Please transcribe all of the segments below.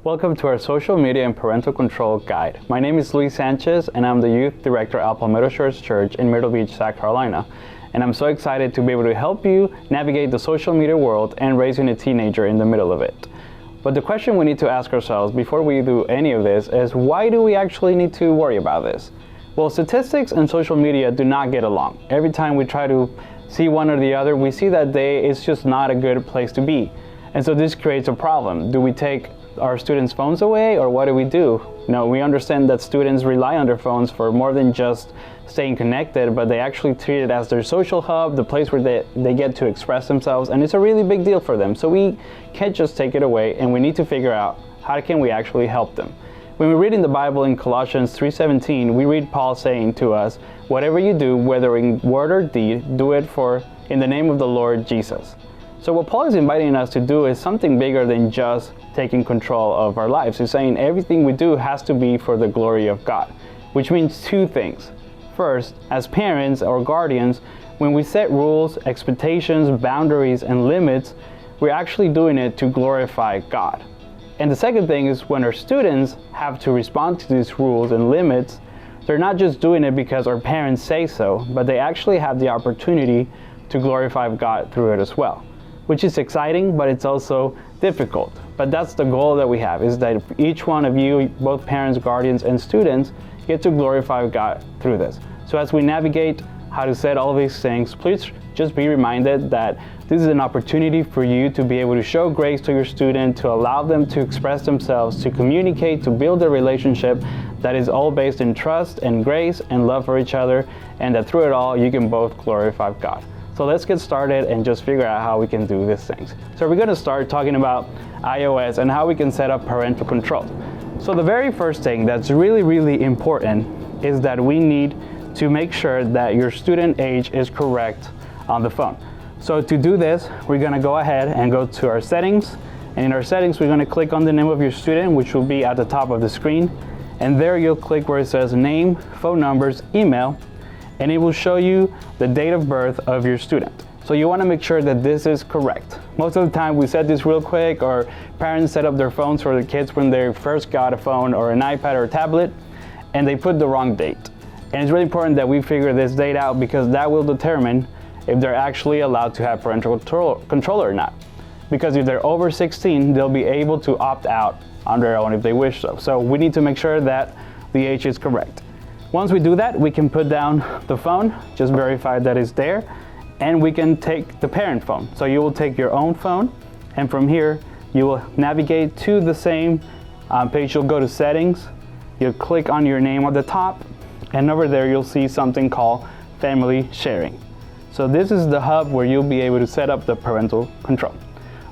Welcome to our social media and parental control guide. My name is Luis Sanchez and I'm the youth director at Palmetto Shores Church in Myrtle Beach, South Carolina. And I'm so excited to be able to help you navigate the social media world and raising a teenager in the middle of it. But the question we need to ask ourselves before we do any of this is, why do we actually need to worry about this? Well, statistics and social media do not get along. Every time we try to see one or the other, we see that it's just not a good place to be. And so this creates a problem. Do we take our students' phones away, or what do we do? No, we understand that students rely on their phones for more than just staying connected, but they actually treat it as their social hub, the place where they get to express themselves, and it's a really big deal for them. So we can't just take it away, and we need to figure out how can we actually help them. When we read in the Bible in Colossians 3:17, we read Paul saying to us, whatever you do, whether in word or deed, do it in the name of the Lord Jesus. So what Paul is inviting us to do is something bigger than just taking control of our lives. He's saying everything we do has to be for the glory of God, which means two things. First, as parents or guardians, when we set rules, expectations, boundaries, and limits, we're actually doing it to glorify God. And the second thing is when our students have to respond to these rules and limits, they're not just doing it because our parents say so, but they actually have the opportunity to glorify God through it as well, which is exciting, but it's also difficult. But that's the goal that we have, is that each one of you, both parents, guardians, and students, get to glorify God through this. So as we navigate how to set all these things, please just be reminded that this is an opportunity for you to be able to show grace to your student, to allow them to express themselves, to communicate, to build a relationship that is all based in trust and grace and love for each other, and that through it all, you can both glorify God. So let's get started and just figure out how we can do these things. So we're going to start talking about iOS and how we can set up parental control. So the very first thing that's really, really important is that we need to make sure that your student age is correct on the phone. So to do this, we're going to go ahead and go to our settings. And in our settings, we're going to click on the name of your student, which will be at the top of the screen. And there you'll click where it says name, phone numbers, email, and it will show you the date of birth of your student. So you want to make sure that this is correct. Most of the time we set this real quick, or parents set up their phones for the kids when they first got a phone or an iPad or a tablet, and they put the wrong date. And it's really important that we figure this date out, because that will determine if they're actually allowed to have parental control or not. Because if they're over 16, they'll be able to opt out on their own if they wish so. So we need to make sure that the age is correct. Once we do that, we can put down the phone, just verify that it's there, and we can take the parent phone. So you will take your own phone, and from here, you will navigate to the same page. You'll go to settings, you'll click on your name at the top, and over there you'll see something called family sharing. So this is the hub where you'll be able to set up the parental control.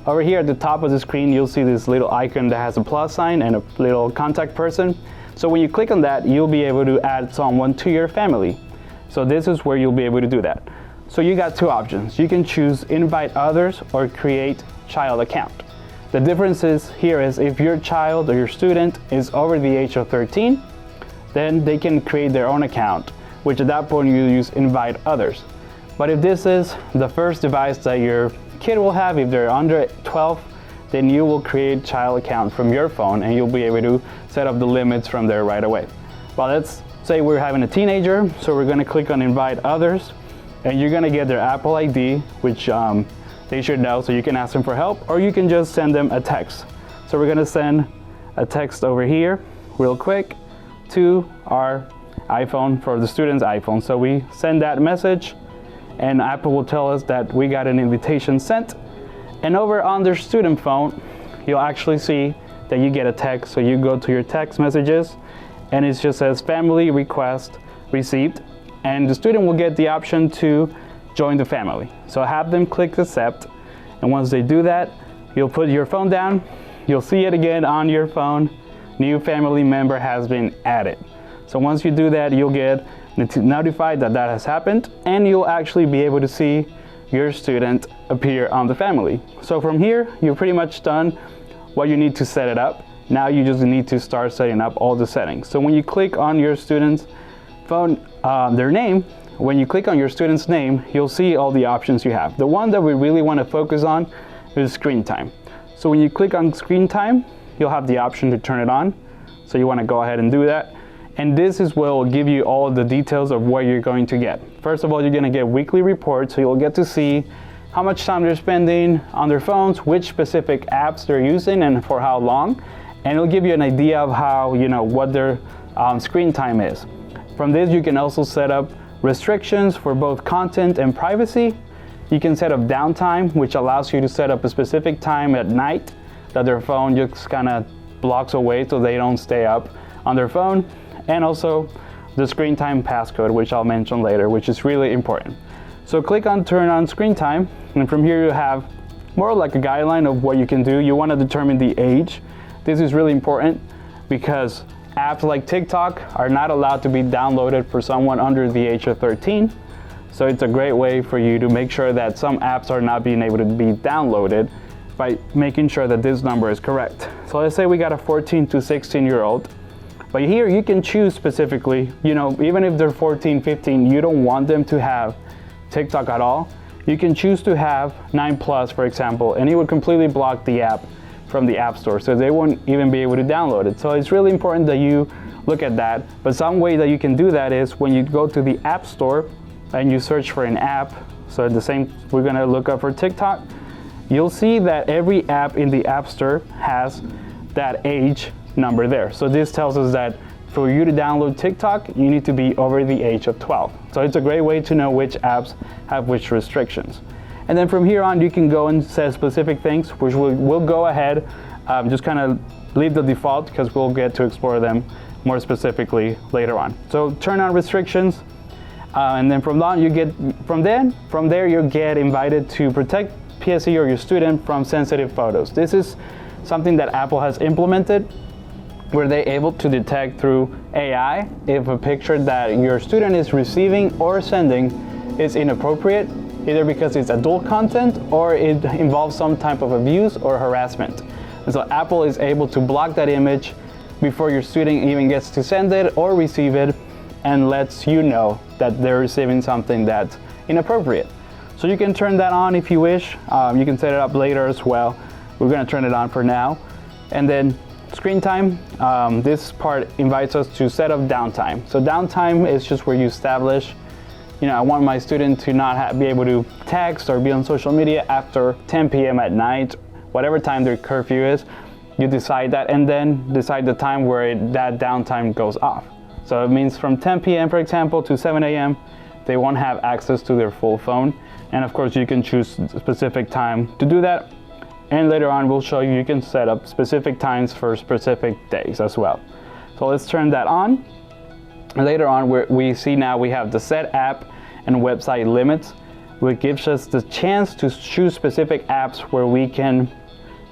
Over here at the top of the screen, you'll see this little icon that has a plus sign and a little contact person. So when you click on that, you'll be able to add someone to your family. So this is where you'll be able to do that. So you got two options. You can choose invite others or create child account. The difference here is if your child or your student is over the age of 13, then they can create their own account, which at that point you use invite others. But if this is the first device that your kid will have, if they're under 12, then you will create child account from your phone, and you'll be able to set up the limits from there right away. Well, let's say we're having a teenager, so we're going to click on invite others, and you're going to get their Apple ID, which they should know, so you can ask them for help, or you can just send them a text. So we're going to send a text over here real quick to our iPhone, for the student's iPhone. So we send that message, and Apple will tell us that we got an invitation sent. And over on their student phone, you'll actually see that you get a text. So you go to your text messages, and it just says family request received, and the student will get the option to join the family. So have them click accept, and once they do that, you'll put your phone down, you'll see it again on your phone, new family member has been added. So once you do that, you'll get notified that that has happened, and you'll actually be able to see your student appear on the family. So from here, you're pretty much done what you need to set it up. Now you just need to start setting up all the settings. So when you click on your student's phone, their name, when you click on your student's name, you'll see all the options you have. The one that we really want to focus on is screen time. So when you click on screen time, you'll have the option to turn it on. So you want to go ahead and do that. And this is what will give you all the details of what you're going to get. First of all, you're going to get weekly reports, so you'll get to see how much time they're spending on their phones, which specific apps they're using, and for how long. And it'll give you an idea of how, what their screen time is. From this, you can also set up restrictions for both content and privacy. You can set up downtime, which allows you to set up a specific time at night that their phone just kind of blocks away so they don't stay up on their phone. And also the screen time passcode, which I'll mention later, which is really important. So click on turn on screen time, and from here you have more like a guideline of what you can do. You want to determine the age. This is really important because apps like TikTok are not allowed to be downloaded for someone under the age of 13. So it's a great way for you to make sure that some apps are not being able to be downloaded by making sure that this number is correct. So let's say we got a 14 to 16-year-old. But here you can choose specifically, even if they're 14, 15, you don't want them to have TikTok at all. You can choose to have 9+, for example, and it would completely block the app from the App Store, so they won't even be able to download it. So it's really important that you look at that. But some way that you can do that is when you go to the App Store and you search for an app. So we're gonna look up for TikTok. You'll see that every app in the App Store has that age number there. So this tells us that for you to download TikTok, you need to be over the age of 12. So it's a great way to know which apps have which restrictions. And then from here on, you can go and set specific things, which we'll go ahead, just kind of leave the default because we'll get to explore them more specifically later on. So turn on restrictions, and then from there you get invited to protect PSE or your student from sensitive photos. This is something that Apple has implemented, where they're able to detect through AI if a picture that your student is receiving or sending is inappropriate, either because it's adult content or it involves some type of abuse or harassment. And so Apple is able to block that image before your student even gets to send it or receive it, and lets you know that they're receiving something that's inappropriate. So you can turn that on if you wish. You can set it up later as well. We're going to turn it on for now. And then screen time, this part invites us to set up downtime. So downtime is just where you establish, I want my student to not be able to text or be on social media after 10 p.m. at night, whatever time their curfew is. You decide that, and then decide the time where that downtime goes off. So it means from 10 p.m., for example, to 7 a.m., they won't have access to their full phone. And of course, you can choose a specific time to do that. And later on, we'll show you can set up specific times for specific days as well. So let's turn that on. And later on, we see now we have the set app and website limits, which gives us the chance to choose specific apps where we can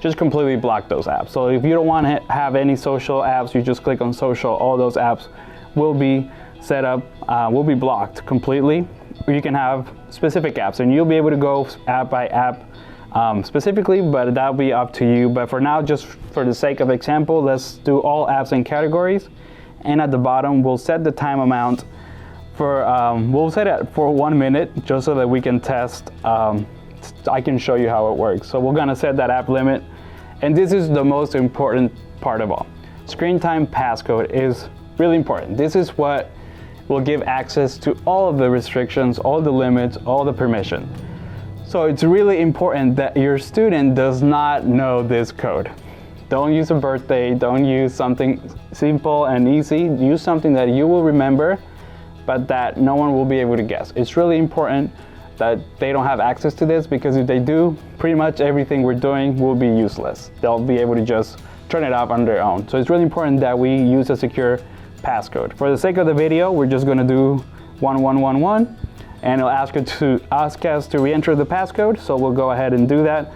just completely block those apps. So if you don't want to have any social apps, you just click on social, all those apps will be set up, will be blocked completely. Or you can have specific apps, and you'll be able to go app by app specifically, but that'll be up to you. But for now, just for the sake of example, let's do all apps and categories. And at the bottom, we'll set the time amount for, we'll set it for 1 minute, just so that we can test. I can show you how it works. So we're gonna set that app limit. And this is the most important part of all. Screen time passcode is really important. This is what will give access to all of the restrictions, all the limits, all the permission. So it's really important that your student does not know this code. Don't use a birthday, don't use something simple and easy. Use something that you will remember, but that no one will be able to guess. It's really important that they don't have access to this, because if they do, pretty much everything we're doing will be useless. They'll be able to just turn it off on their own. So it's really important that we use a secure passcode. For the sake of the video, we're just gonna do 1111, and it'll ask us to re-enter the passcode. So we'll go ahead and do that.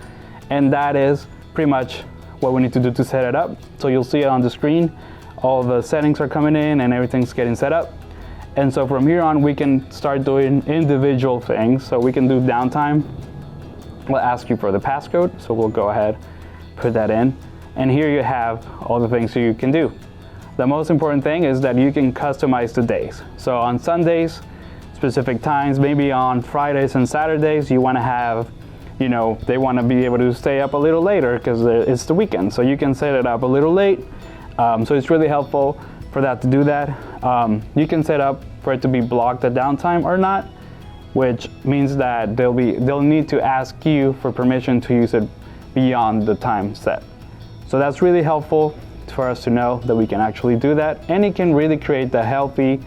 And that is pretty much what we need to do to set it up. So you'll see it on the screen. All the settings are coming in and everything's getting set up. And so from here on, we can start doing individual things. So we can do downtime. We'll ask you for the passcode. So we'll go ahead, put that in. And here you have all the things you can do. The most important thing is that you can customize the days. So on Sundays, specific times, maybe on Fridays and Saturdays, you want to have they want to be able to stay up a little later because it's the weekend. So you can set it up a little late. So it's really helpful for that to do that. You can set up for it to be blocked at downtime or not, which means that they'll need to ask you for permission to use it beyond the time set. So that's really helpful for us to know that we can actually do that, and it can really create the healthy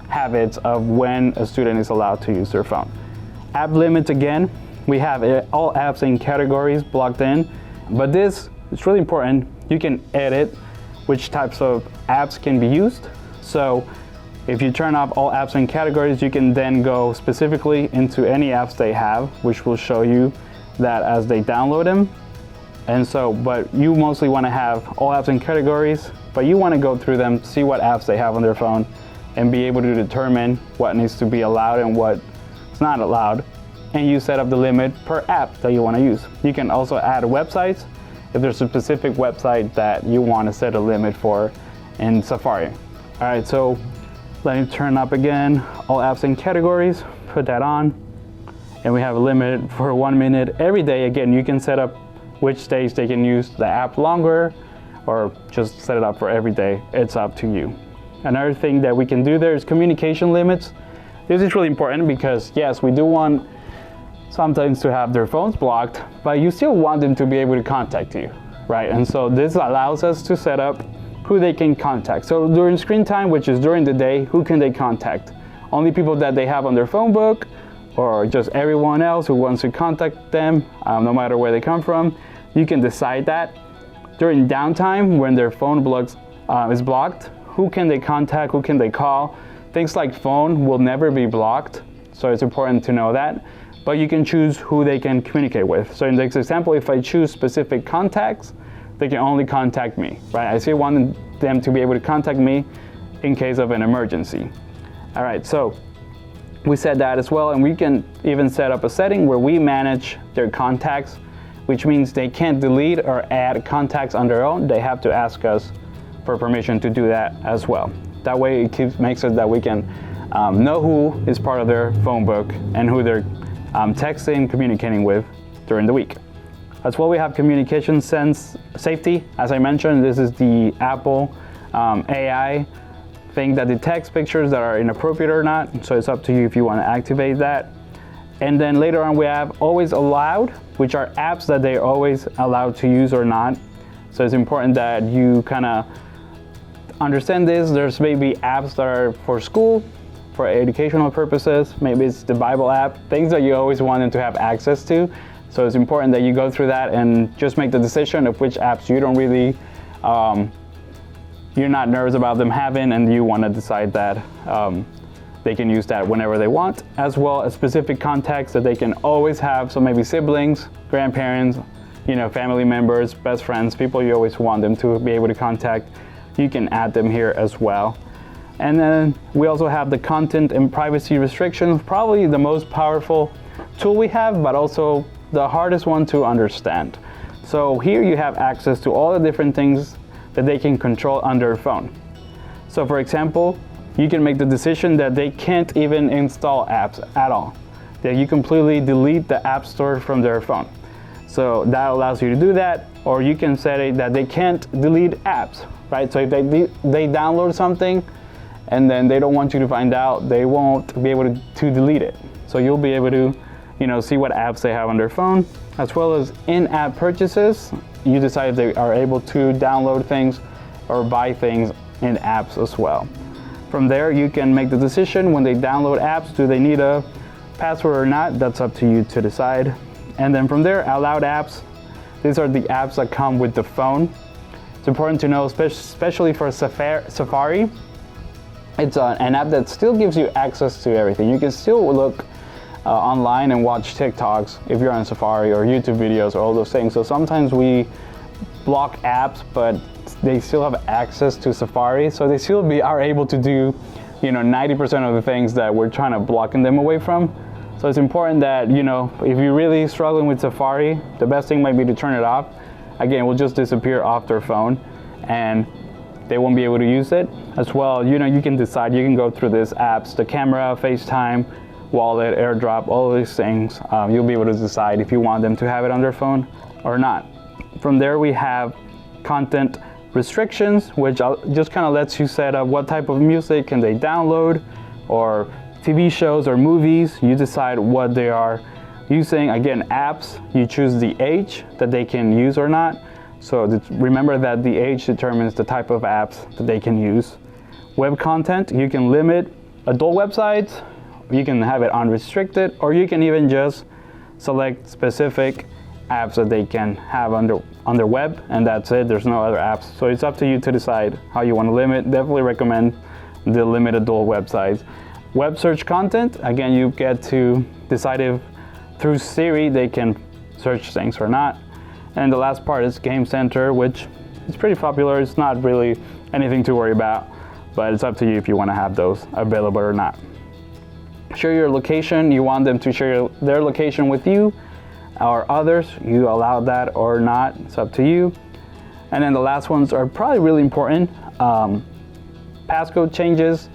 habits of when a student is allowed to use their phone. App limits, again, we have all apps and categories blocked in, but this is really important. You can edit which types of apps can be used. So if you turn off all apps and categories, you can then go specifically into any apps they have, which will show you that as they download them. And so, but you mostly want to have all apps and categories, but you want to go through them, see what apps they have on their phone, and be able to determine what needs to be allowed and what is not allowed. And you set up the limit per app that you want to use. You can also add websites if there's a specific website that you want to set a limit for in Safari. All right, so let me turn up again, all apps and categories, put that on, and we have a limit for 1 minute every day. Again, you can set up which days they can use the app longer, or just set it up for every day. It's up to you. Another thing that we can do there is communication limits. This is really important because yes, we do want sometimes to have their phones blocked, but you still want them to be able to contact you, right? And so this allows us to set up who they can contact. So during screen time, which is during the day, who can they contact? Only people that they have on their phone book, or just everyone else who wants to contact them, no matter where they come from. You can decide that. During downtime, when their phone is blocked, who can they contact, who can they call? Things like phone will never be blocked, so it's important to know that. But you can choose who they can communicate with. So in this example, if I choose specific contacts, they can only contact me, right? I still want them to be able to contact me in case of an emergency. All right, so we set that as well, and we can even set up a setting where we manage their contacts, which means they can't delete or add contacts on their own. They have to ask us for permission to do that as well. That way it makes it that we can know who is part of their phone book and who they're texting, communicating with during the week. As well, we have communication sense safety. As I mentioned, this is the Apple AI thing that detects pictures that are inappropriate or not. So it's up to you if you want to activate that. And then later on, we have always allowed, which are apps that they're always allowed to use or not. So it's important that you kind of understand this. There's maybe apps that are for school, for educational purposes. Maybe it's the Bible app, things that you always want them to have access to. So it's important that you go through that and just make the decision of which apps you don't really, you're not nervous about them having, and you want to decide that they can use that whenever they want, as well as specific contacts that they can always have. So maybe siblings, grandparents, family members, best friends, people you always want them to be able to contact. You can add them here as well. And then we also have the content and privacy restrictions, probably the most powerful tool we have, but also the hardest one to understand. So here you have access to all the different things that they can control on their phone. So for example, you can make the decision that they can't even install apps at all, that you completely delete the app store from their phone. So that allows you to do that, or you can set it that they can't delete apps, right? So if they download something and then they don't want you to find out, they won't be able to delete it. So you'll be able to see what apps they have on their phone, as well as in-app purchases. You decide if they are able to download things or buy things in apps as well. From there, you can make the decision when they download apps, do they need a password or not? That's up to you to decide. And then from there, allowed apps. These are the apps that come with the phone. It's important to know, especially for Safari, it's an app that still gives you access to everything. You can still look online and watch TikToks if you're on Safari, or YouTube videos, or all those things. So sometimes we block apps, but they still have access to Safari, so they still are able to do 90% of the things that we're trying to block them away from. So it's important that if you're really struggling with Safari, the best thing might be to turn it off. Again, it will just disappear off their phone and they won't be able to use it. As well, you can decide, you can go through these apps, the camera, FaceTime, wallet, AirDrop, all of these things. You'll be able to decide if you want them to have it on their phone or not. From there, we have content restrictions, which just kind of lets you set up what type of music can they download, or TV shows or movies. You decide what they are using. Again, apps, you choose the age that they can use or not. So remember that the age determines the type of apps that they can use. Web content, you can limit adult websites, you can have it unrestricted, or you can even just select specific apps that they can have on their web, and that's it. There's no other apps. So it's up to you to decide how you want to limit. Definitely recommend the limit adult websites. Web search content, again, you get to decide if through Siri they can search things or not. And the last part is Game Center, which is pretty popular. It's not really anything to worry about, but it's up to you if you want to have those available or not. Share your location. You want them to share their location with you or others. You allow that or not. It's up to you. And then the last ones are probably really important. Passcode changes.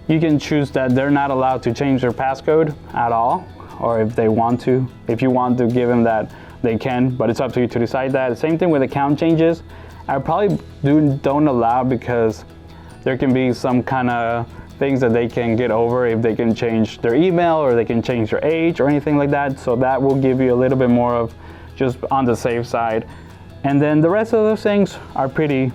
You can choose that they're not allowed to change their passcode at all, or if they want to. If you want to give them that, they can, but it's up to you to decide that. Same thing with account changes. I probably don't allow, because there can be some kind of things that they can get over if they can change their email or they can change their age or anything like that. So that will give you a little bit more of just on the safe side. And then the rest of those things are pretty,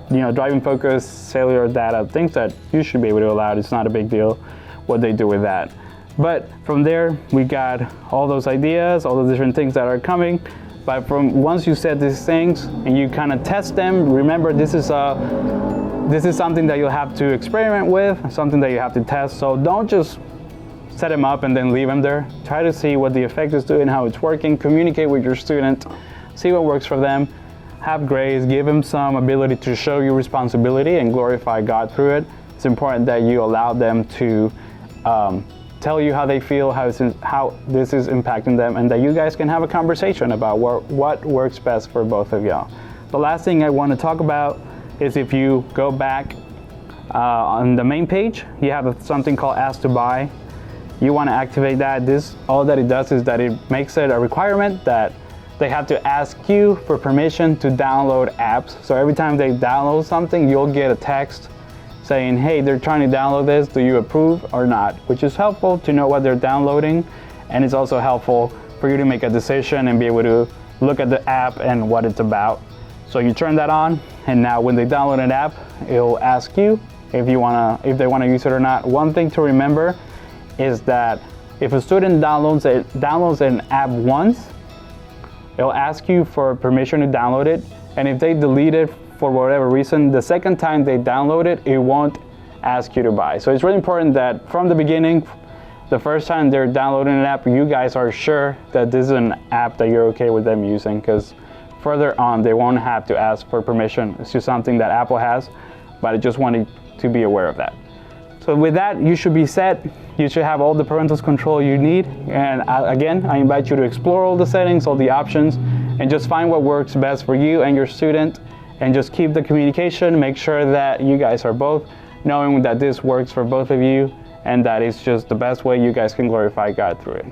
driving focus, cellular data, things that you should be able to allow. It's not a big deal what they do with that. But from there, we got all those ideas, all the different things that are coming. But from once you set these things and you kind of test them, remember this is something that you'll have to experiment with, something that you have to test. So don't just set them up and then leave them there. Try to see what the effect is doing, how it's working. Communicate with your student, see what works for them. Have grace, give them some ability to show you responsibility and glorify God through it. It's important that you allow them to tell you how they feel, how this is impacting them, and that you guys can have a conversation about what works best for both of y'all. The last thing I want to talk about is if you go back on the main page, you have something called Ask to Buy. You want to activate that. All that it does is that it makes it a requirement that they have to ask you for permission to download apps. So every time they download something, you'll get a text saying, hey, they're trying to download this, do you approve or not? Which is helpful to know what they're downloading, and it's also helpful for you to make a decision and be able to look at the app and what it's about. So you turn that on, and now when they download an app, it'll ask you if they want to use it or not. One thing to remember is that if a student downloads an app once, it'll ask you for permission to download it, and if they delete it for whatever reason, the second time they download it, it won't ask you to buy. So it's really important that from the beginning, the first time they're downloading an app, you guys are sure that this is an app that you're okay with them using, because further on, they won't have to ask for permission. It's just something that Apple has, but I just wanted to be aware of that. So with that, you should be set. You should have all the parental control you need. And again, I invite you to explore all the settings, all the options, and just find what works best for you and your student. And just keep the communication. Make sure that you guys are both knowing that this works for both of you, and that it's just the best way you guys can glorify God through it.